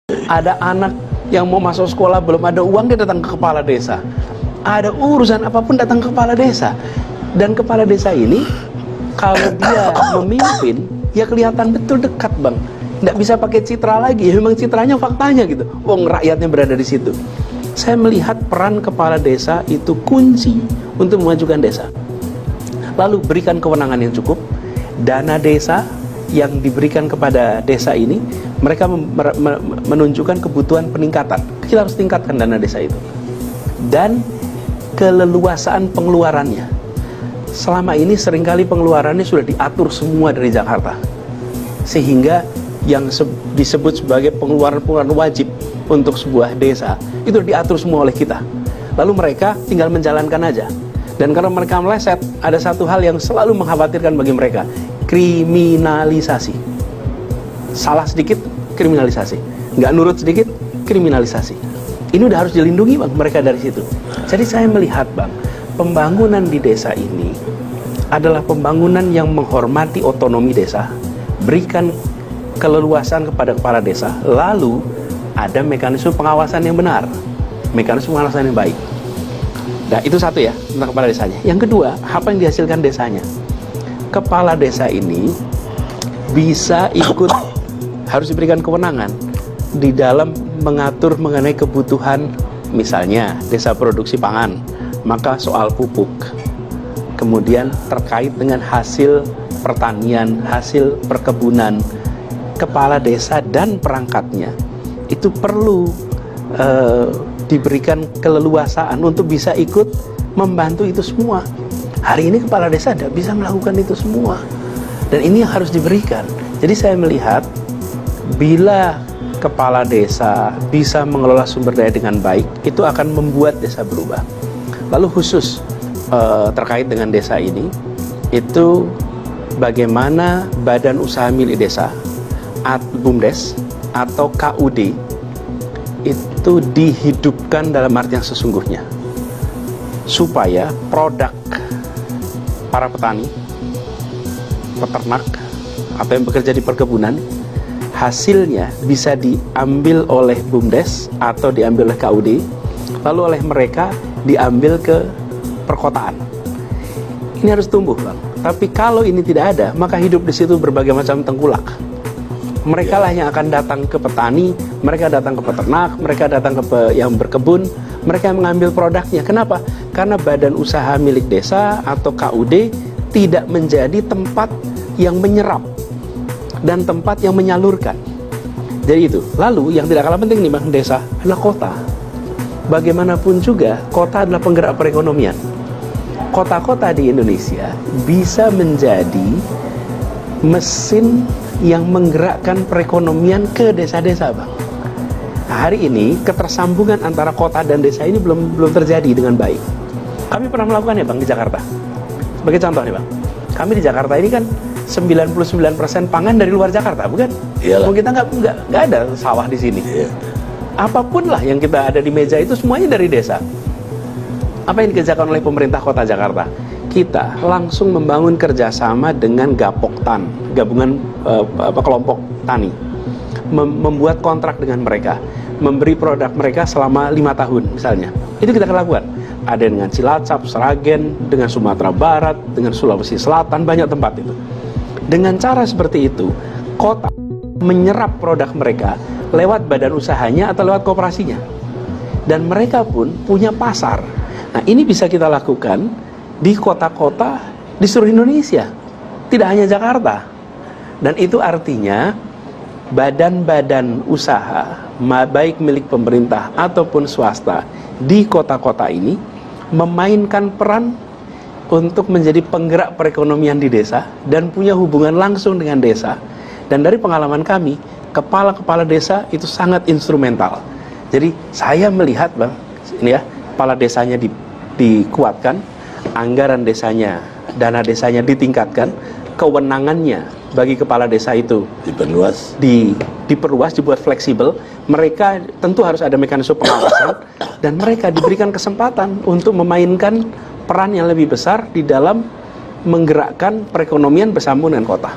Ada anak yang mau masuk sekolah belum ada uang, dia datang ke kepala desa. Ada urusan apapun datang ke kepala desa. Dan kepala desa ini kalau dia memimpin, ya kelihatan betul dekat, Bang. Nggak bisa pakai citra lagi, memang citranya faktanya gitu. Wong rakyatnya berada di situ. Saya melihat peran kepala desa itu kunci untuk memajukan desa. Lalu berikan kewenangan yang cukup, dana desa yang diberikan kepada desa ini, mereka menunjukkan kebutuhan peningkatan. Kita harus tingkatkan dana desa itu. Dan keleluasaan pengeluarannya. Selama ini seringkali pengeluarannya sudah diatur semua dari Jakarta. Sehingga yang disebut sebagai pengeluaran-pengeluaran wajib untuk sebuah desa, itu diatur semua oleh kita. Lalu mereka tinggal menjalankan aja. Dan karena mereka meleset, ada satu hal yang selalu mengkhawatirkan bagi mereka, kriminalisasi. Salah sedikit, kriminalisasi. Nggak nurut sedikit, kriminalisasi. Ini udah harus dilindungi, Bang, mereka dari situ. Jadi saya melihat, Bang, pembangunan di desa ini adalah pembangunan yang menghormati otonomi desa, berikan keleluasan kepada kepala desa, lalu ada mekanisme pengawasan yang benar, mekanisme pengawasan yang baik. Nah, itu satu ya, tentang kepala desanya. Yang kedua, apa yang dihasilkan desanya? Kepala desa ini bisa ikut, harus diberikan kewenangan di dalam mengatur mengenai kebutuhan, misalnya desa produksi pangan, maka soal pupuk, kemudian terkait dengan hasil pertanian, hasil perkebunan, kepala desa dan perangkatnya itu perlu diberikan keleluasaan untuk bisa ikut membantu itu semua. Hari ini kepala desa tidak bisa melakukan itu semua, dan ini yang harus diberikan. Jadi saya melihat bila kepala desa bisa mengelola sumber daya dengan baik, itu akan membuat desa berubah. Lalu khusus terkait dengan desa ini, itu bagaimana badan usaha milik desa, BUMDes atau KUD itu dihidupkan dalam arti yang sesungguhnya, supaya produk para petani, peternak, atau yang bekerja di perkebunan, hasilnya bisa diambil oleh BUMDes atau diambil oleh KUD, lalu oleh mereka diambil ke perkotaan. Ini harus tumbuh, Bang. Tapi kalau ini tidak ada, maka hidup di situ berbagai macam tengkulak. Mereka lah yang akan datang ke petani, mereka datang ke peternak, mereka datang ke yang berkebun, mereka yang mengambil produknya. Kenapa? Karena badan usaha milik desa atau KUD tidak menjadi tempat yang menyerap dan tempat yang menyalurkan. Jadi itu. Lalu yang tidak kalah penting nih, Bang, desa adalah kota. Bagaimanapun juga, kota adalah penggerak perekonomian. Kota-kota di Indonesia bisa menjadi mesin yang menggerakkan perekonomian ke desa-desa, Bang. Nah, hari ini ketersambungan antara kota dan desa ini belum terjadi dengan baik. Kami pernah melakukannya, Bang, di Jakarta. Sebagai contoh nih, Bang, kami di Jakarta ini kan 99% pangan dari luar Jakarta, bukan? Iyalah. Kita nggak ada sawah di sini. Iya. Apapun lah yang kita ada di meja itu semuanya dari desa. Apa yang dikerjakan oleh pemerintah kota Jakarta? Kita langsung membangun kerjasama dengan Gapoktan, gabungan kelompok tani, membuat kontrak dengan mereka, memberi produk mereka selama 5 tahun misalnya. Itu kita akan lakukan. Ada dengan Cilacap, Sragen, dengan Sumatera Barat, dengan Sulawesi Selatan, banyak tempat itu. Dengan cara seperti itu, kota menyerap produk mereka lewat badan usahanya atau lewat koperasinya. Dan mereka pun punya pasar. Nah, ini bisa kita lakukan di kota-kota di seluruh Indonesia, tidak hanya Jakarta. Dan itu artinya badan-badan usaha, baik milik pemerintah ataupun swasta di kota-kota ini memainkan peran untuk menjadi penggerak perekonomian di desa dan punya hubungan langsung dengan desa. Dan dari pengalaman kami, kepala-kepala desa itu sangat instrumental. Jadi saya melihat, Bang, ini ya, kepala desanya dikuatkan, anggaran desanya, dana desanya ditingkatkan, kewenangannya bagi kepala desa itu diperluas, dibuat fleksibel. Mereka tentu harus ada mekanisme pengawasan dan mereka diberikan kesempatan untuk memainkan peran yang lebih besar di dalam menggerakkan perekonomian bersambung dengan kota.